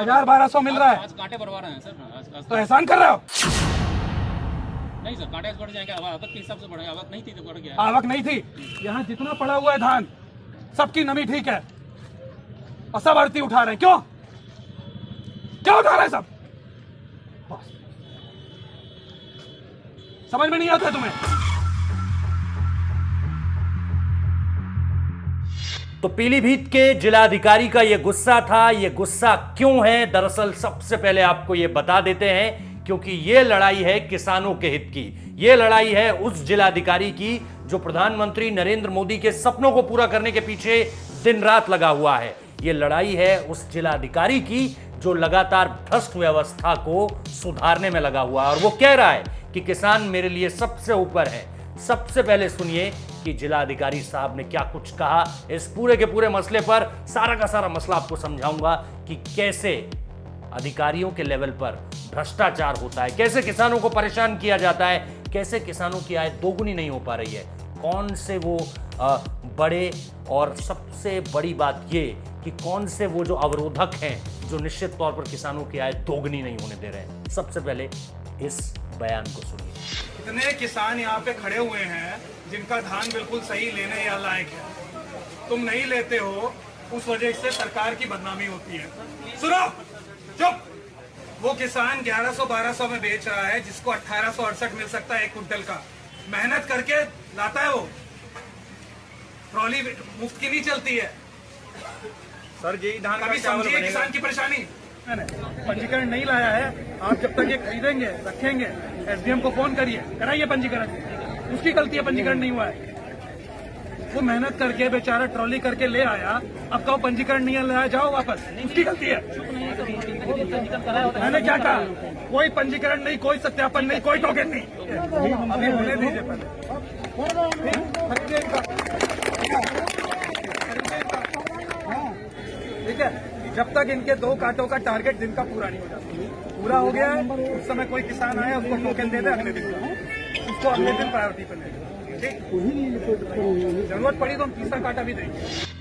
1200 मिल रहा है। आज कांटे बढ़वा रहे हैं सर। तो एहसान कर रहे हो? नहीं सर, कांटे बढ़ जाएंगे, आवक के हिसाब से बढ़े, आवक नहीं थी तो बढ़ गया। आवक नहीं थी, यहाँ जितना पड़ा हुआ है धान सबकी नमी ठीक है और सब आड़ती उठा रहे हैं। क्यों क्या उठा रहे हैं सब? समझ में नहीं आता तुम्हें? तो पीलीभीत के जिलाधिकारी का यह गुस्सा था। यह गुस्सा क्यों है, दरअसल सबसे पहले आपको यह बता देते हैं, क्योंकि यह लड़ाई है किसानों के हित की। यह लड़ाई है उस जिलाधिकारी की जो प्रधानमंत्री नरेंद्र मोदी के सपनों को पूरा करने के पीछे दिन रात लगा हुआ है। यह लड़ाई है उस जिलाधिकारी की जो लगातार भ्रष्ट व्यवस्था को सुधारने में लगा हुआ है, और वो कह रहा है कि किसान मेरे लिए सबसे ऊपर है। सबसे पहले सुनिए कि जिलाधिकारी साहब ने क्या कुछ कहा। इस पूरे के पूरे मसले पर सारा का सारा मसला आपको समझाऊंगा कि कैसे अधिकारियों के लेवल पर भ्रष्टाचार होता है, कैसे किसानों को परेशान किया जाता है, कैसे किसानों की आय दोगुनी नहीं हो पा रही है, कौन से वो बड़े, और सबसे बड़ी बात ये कि कौन से वो जो अवरोधक हैं जो निश्चित तौर पर किसानों की आय दोगुनी नहीं होने दे रहे हैं। सबसे पहले इस बयान को सुनिए। कितने किसान यहाँ पे खड़े हुए हैं जिनका धान बिल्कुल सही लेने या लायक है, तुम नहीं लेते हो, उस वजह से सरकार की बदनामी होती है। सुनो, चुप। वो किसान 1100-1200 में बेच रहा है जिसको 1868 मिल सकता है 1 कुंटल का। मेहनत करके लाता है वो, ट्रॉली मुफ्त की नहीं चलती है। सर यही धान कभी समझिए किसान की परेशानी। पंजीकरण नहीं लाया है, आप जब तक ये खरीदेंगे रखेंगे, एसडीएम को फोन करिए, कराइए पंजीकरण। उसकी गलती है, पंजीकरण नहीं हुआ है। वो मेहनत करके बेचारा ट्रॉली करके ले आया, अब कहो पंजीकरण नहीं लाया, जाओ वापस, उसकी गलती है। मैंने क्या कहा? कोई पंजीकरण नहीं, कोई सत्यापन नहीं, कोई टोकन नहीं। अभी होने दीजिए पहले। ठीक है, जब तक इनके 2 कांटों का टारगेट दिन का पूरा नहीं हो जाता। पूरा हो गया है, उस समय कोई किसान आया उसको टोकन दे दे, अगले दिन उसको अगले दिन प्रायोरिटी पर ले। जरूरत पड़ी तो हम तीसरा कांटा भी देंगे।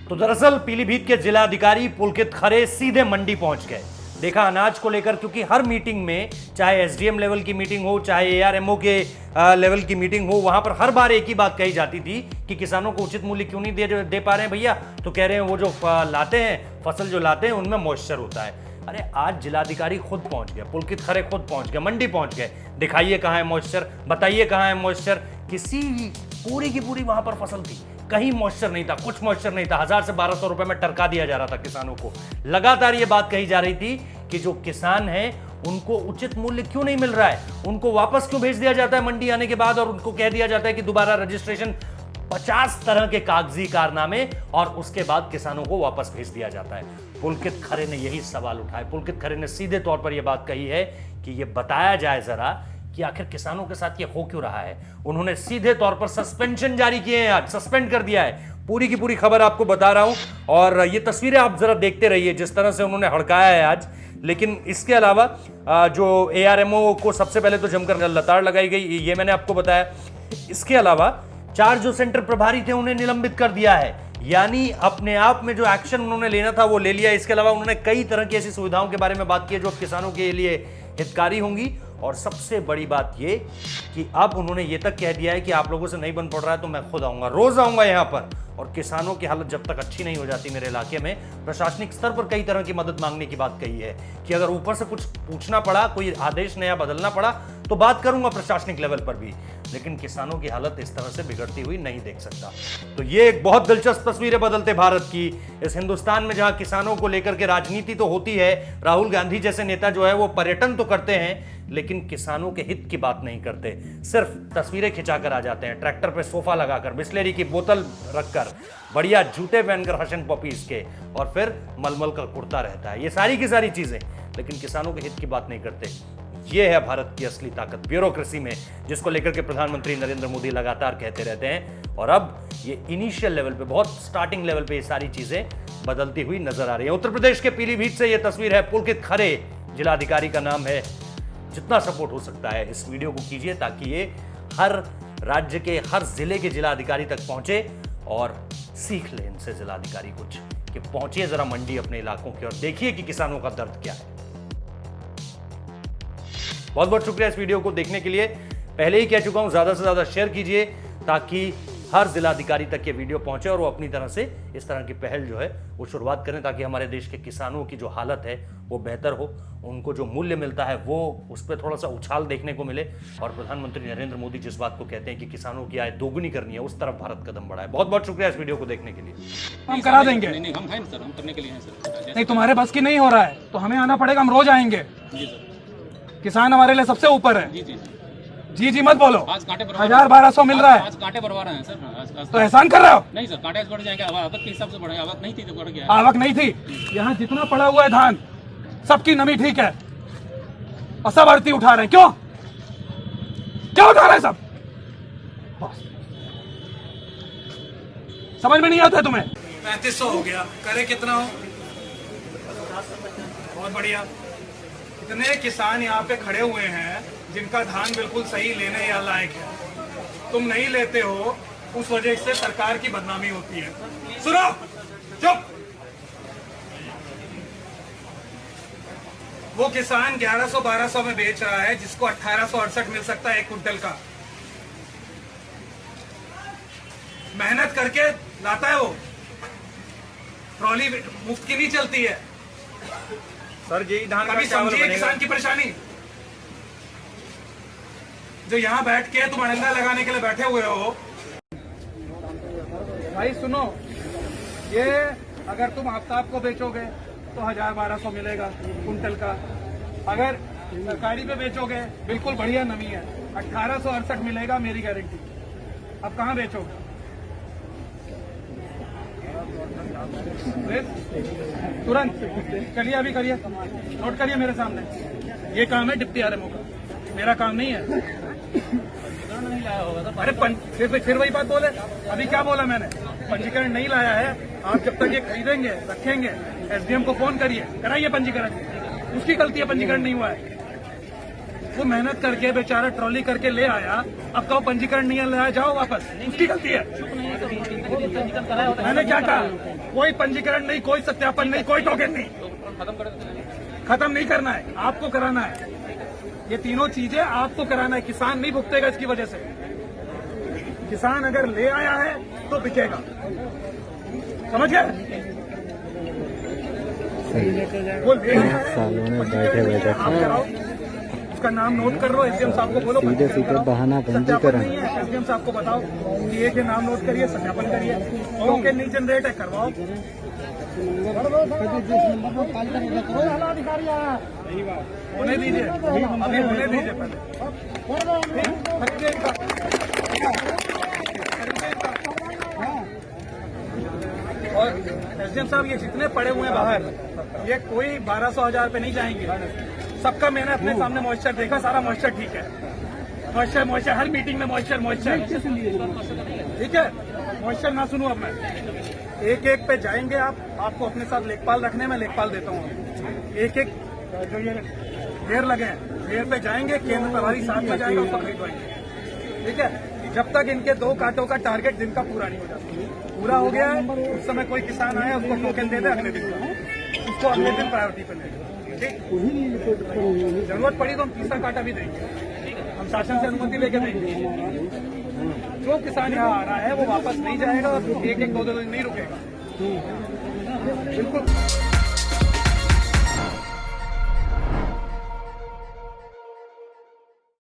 तो दरअसल पीलीभीत के जिलाधिकारी पुलकित खरे सीधे मंडी पहुंच गए। देखा अनाज को लेकर, क्योंकि हर मीटिंग में, चाहे एसडीएम लेवल की मीटिंग हो, चाहे एआरएमओ के लेवल की मीटिंग हो, वहां पर हर बार एक ही बात कही जाती थी कि किसानों को उचित मूल्य क्यों नहीं दे पा रहे हैं भैया। तो कह रहे हैं वो जो लाते हैं, फसल जो लाते हैं उनमें मॉइस्चर होता है। अरे आज जिलाधिकारी खुद पहुंच गए, पुलकित खरे खुद पहुंच गए, मंडी पहुंच गए। दिखाइए कहाँ है मॉइस्चर, बताइए कहाँ है मॉइस्चर। किसी पूरी की पूरी वहां पर फसल थी, कहीं मॉइस्चर नहीं था, कुछ मॉइस्चर नहीं था। 1000 से 1200 रुपए में टरका दिया जा रहा था किसानों को। लगातार ये बात कही जा रही थी कि जो किसान हैं उनको उचित मूल्य क्यों नहीं मिल रहा है, उनको वापस क्यों भेज दिया जाता है मंडी आने के बाद, और उनको कह दिया जाता है कि दोबारा रजिस्ट्रेशन, 50 तरह के कागजी कारनामे, और उसके बाद किसानों को वापस भेज दिया जाता है। पुलकित खरे ने यही सवाल उठाए। पुलकित खरे ने सीधे तौर पर यह बात कही है कि यह बताया जाए जरा कि आखिर किसानों के साथ ये हो क्यों रहा है। उन्होंने सीधे तौर पर सस्पेंशन जारी किए हैं, आज सस्पेंड कर दिया है। पूरी की पूरी खबर आपको बता रहा हूं, और ये तस्वीरें आप जरा देखते रहिए जिस तरह से उन्होंने हड़काया है आज। लेकिन इसके अलावा जो एआरएमओ को सबसे पहले तो जमकर लताड़ लगाई गई, ये मैंने आपको बताया। इसके अलावा 4 जो सेंटर प्रभारी थे उन्हें निलंबित कर दिया है, यानी अपने आप में जो एक्शन उन्होंने लेना था वो ले लिया। इसके अलावा उन्होंने कई तरह की ऐसी सुविधाओं के बारे में बात की है जो किसानों के लिए हितकारी होंगी। और सबसे बड़ी बात ये कि अब उन्होंने ये तक कह दिया है कि आप लोगों से नहीं बन पड़ रहा है तो मैं खुद आऊंगा, रोज आऊंगा यहां पर, और किसानों की हालत जब तक अच्छी नहीं हो जाती मेरे इलाके में। प्रशासनिक स्तर पर कई तरह की मदद मांगने की बात कही है कि अगर ऊपर से कुछ पूछना पड़ा, कोई आदेश नया बदलना पड़ा तो बात करूंगा प्रशासनिक लेवल पर भी, लेकिन किसानों की हालत इस तरह से बिगड़ती हुई नहीं देख सकता। तो ये एक बहुत दिलचस्प तस्वीर है बदलते भारत की, इस हिंदुस्तान में जहां किसानों को लेकर के राजनीति तो होती है। राहुल गांधी जैसे नेता जो है वो पर्यटन तो करते हैं लेकिन किसानों के हित की बात नहीं करते, सिर्फ तस्वीरें खिंचाकर आ जाते हैं, ट्रैक्टर पे सोफा लगाकर, बिस्लेरी की बोतल रखकर, बढ़िया जूते पहनकर हशन पपीस के, और फिर मलमल का कुर्ता रहता है। ये सारी की सारी चीजें, लेकिन किसानों के हित की बात नहीं करते। ये है भारत की असली ताकत ब्यूरोक्रेसी में, जिसको लेकर के प्रधानमंत्री नरेंद्र मोदी लगातार कहते रहते हैं। और अब ये इनिशियल लेवल पे, बहुत स्टार्टिंग लेवल पे ये सारी चीजें बदलती हुई नजर आ रही है। उत्तर प्रदेश के पीलीभीत से ये तस्वीर है, पुलकित खरे जिलाधिकारी का नाम है। जितना सपोर्ट हो सकता है इस वीडियो को कीजिए ताकि ये हर राज्य के हर जिले के जिलाधिकारी तक पहुंचे और सीख ले इनसे जिलाधिकारी कुछ कि पहुंचिए जरा मंडी अपने इलाकों की और देखिए कि किसानों का दर्द क्या है। बहुत बहुत शुक्रिया इस वीडियो को देखने के लिए। पहले ही कह चुका हूं, ज्यादा से ज्यादा शेयर कीजिए ताकि हर जिलाधिकारी तक ये वीडियो पहुंचे और वो अपनी तरह से इस तरह की पहल जो है वो शुरुआत करें, ताकि हमारे देश के किसानों की जो हालत है वो बेहतर हो, उनको जो मूल्य मिलता है वो उस पर थोड़ा सा उछाल देखने को मिले। और प्रधानमंत्री नरेंद्र मोदी जिस बात को कहते हैं कि किसानों की आय दोगुनी करनी है, उस तरफ भारत कदम बढ़ाए। बहुत बहुत शुक्रिया इस वीडियो को देखने के लिए। हम करा देंगे। नहीं हम हैं सर, हम करने के लिए हैं सर। नहीं, तुम्हारे बस की नहीं हो रहा है तो हमें आना पड़ेगा, हम रोज आएंगे। जी सर। किसान हमारे लिए सबसे ऊपर है। जी जी जी जी मत बोलो। आज कांटे 1000-1200 मिल रहा है आज कांटे बढ़वा रहे हैं सर। आज तो एहसान कर रहे हो। नहीं सर, कांटे बढ़ जाएंगे, आवक के हिसाब से बढ़े। आवक नहीं थी तो बढ़ गया। आवक नहीं थी, यहाँ जितना पड़ा हुआ है धान सबकी नमी ठीक है और सब आड़ती उठा रहे हैं। क्यों क्या उठा रहे हैं सब? बस। समझ में नहीं आता है तुम्हें। 3500 हो गया, करे कितना हो? बहुत बढ़िया। इतने किसान यहाँ पे खड़े हुए हैं जिनका धान बिल्कुल सही लेने या लायक है, तुम नहीं लेते हो, उस वजह से सरकार की बदनामी होती है। सुनो, चुप। वो किसान 1100-1200 में बेच रहा है जिसको 1868 मिल सकता है एक कुंटल का। मेहनत करके लाता है वो, ट्रॉली मुफ्त की नहीं चलती है। सर यही धान का कभी चावल समझिए बनेगा। किसान की परेशानी। जो यहाँ बैठ के तुम अड़ंगा लगाने के लिए बैठे हुए हो। भाई सुनो, ये अगर तुम आफ्ताब को बेचोगे तो 1000-1200 मिलेगा कुंटल का। अगर सरकारी पे बेचोगे बिल्कुल बढ़िया नमी है, 1868 मिलेगा मेरी गारंटी। अब कहाँ बेचोगे? तुरंत करिए, अभी करिए, नोट करिए मेरे सामने। ये काम है डिप्टी आरएमओ का, मेरा काम नहीं है। अरे फिर वही बात बोले। अभी क्या बोला मैंने? पंजीकरण नहीं लाया है। आप जब तक ये खरीदेंगे रखेंगे, एसडीएम को फोन करिए, कराइए पंजीकरण। उसकी गलती है, पंजीकरण नहीं हुआ है। वो मेहनत करके बेचारा ट्रॉली करके ले आया, अब कहो पंजीकरण नहीं लाया, जाओ वापस, उसकी गलती है। मैंने क्या कहा? कोई पंजीकरण नहीं, कोई सत्यापन नहीं, कोई टोकन नहीं। खत्म नहीं करना है, आपको कराना है। ये तीनों चीजें आपको कराना है। किसान नहीं भुगतेगा इसकी वजह से। किसान अगर ले आया है तो बिकेगा, समझ गए? वो ले आया है, आप कराओ, उसका नाम नोट कर लो, एसडीएम साहब को बोलो सीधे बहाना पंजीकरण नहीं है। एसडीएम साहब को बताओ कि एक नाम नोट करिए, सत्यापन करिए, टोकन नहीं जनरेट है, करवाओ। होने दीजिए, अभी होने दीजिए पहले। और एसडीएम साहब ये जितने पड़े हुए हैं बाहर, ये कोई 1200-1000 पे नहीं जाएंगे। सबका मैंने अपने सामने मॉइस्चर देखा, सारा मॉइस्चर ठीक है। मॉइस्चर हर मीटिंग में मॉइस्चर ठीक है। मॉइस्चर ना सुनूं अब मैं। एक एक पे जाएंगे आप, आपको अपने साथ लेखपाल रखने में लेखपाल देता हूँ। एक एक जो ये ढेर लगे हैं, ढेर पे जाएंगे, केंद्र प्रभारी साथ में जाएगा, उसको खरीदवाएंगे। ठीक है। जब तक इनके 2 कांटों का टारगेट दिन का पूरा नहीं हो जाता। पूरा हो गया है, उस समय कोई किसान आया उसको टोकन दे दे, अगले दिन उसको अगले दिन प्रायोरिटी पे ले। ठीक, जरूरत पड़ी तो हम तीसरा कांटा भी देंगे, हम शासन से अनुमति लेके देंगे। जो किसान यहाँ आ रहा है वो वापस नहीं जाएगा और 1-1, 2-2 दिन नहीं रुकेगा। बिल्कुल।